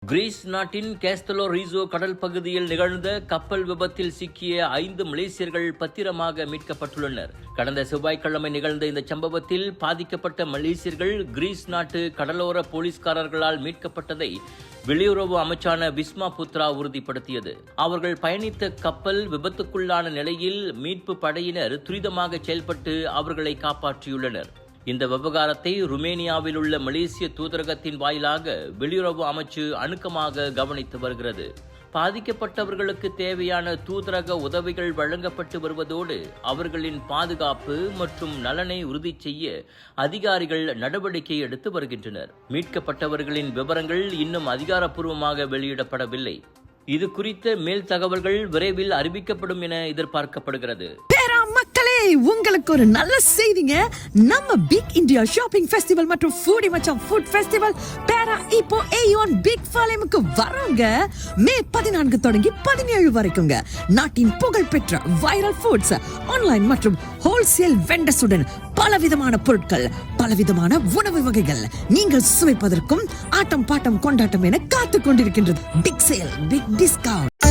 Greece நாட்டின் கேஸ்தலோ ரீசோ கடல் பகுதியில் நிகழ்ந்த கப்பல் விபத்தில் சிக்கிய 5 மலேசியர்கள் பத்திரமாக மீட்கப்பட்டுள்ளனர். கடந்த செவ்வாய்க்கிழமை நிகழ்ந்த இந்த சம்பவத்தில் பாதிக்கப்பட்ட மலேசியர்கள் கிரீஸ் நாட்டு கடலோர போலீஸ்காரர்களால் மீட்கப்பட்டதை வெளியுறவு அமைச்சான விஸ்மா புத்ரா உறுதிப்படுத்தியது. அவர்கள் பயணித்த கப்பல் விபத்துக்குள்ளான நிலையில் மீட்பு படையினர் துரிதமாக செயல்பட்டு அவர்களை காப்பாற்றியுள்ளனர். இந்த விவகாரத்தை ருமேனியாவில் உள்ள மலேசிய தூதரகத்தின் வாயிலாக வெளியுறவு அமைச்சு அணுக்கமாக கவனித்து வருகிறது. பாதிக்கப்பட்டவர்களுக்கு தேவையான தூதரக உதவிகள் வழங்கப்பட்டு வருவதோடு அவர்களின் பாதுகாப்பு மற்றும் நலனை உறுதி செய்ய அதிகாரிகள் நடவடிக்கை எடுத்து வருகின்றனர். மீட்கப்பட்டவர்களின் விவரங்கள் இன்னும் அதிகாரப்பூர்வமாக வெளியிடப்படவில்லை. இது குறித்த மேல் தகவல்கள் விரைவில் அறிவிக்கப்படும் என எதிர்பார்க்கப்படுகிறது. மக்களே, உங்களுக்கு ஒரு நல்ல செய்திங்க. நம்ம பிக் இந்தியா ஷாப்பிங் ஃபெஸ்டிவல் மற்றும் ஃபூடி மச்சான் ஃபுட் ஃபெஸ்டிவல் பேரா இப்போ ஏயோன் பிக் ஃபாலேமுக்கு வரோங்க. மே 14 தொடங்கி 17 வரைக்குங்க. நாட்டின் புகழ்பெற்ற வைரல் ஃபுட்ஸ், ஆன்லைன் மற்றும் ஹோல்சேல் வெண்டர்ஸுடன் பலவிதமான பொருட்கள், பலவிதமான உணவு வகைகள் நீங்கள் சுவைப்பதற்கும் ஆட்டம் பாட்டம் கொண்டாட்டம் என காத்துக் கொண்டிருக்கின்றது. Big sale, big discount.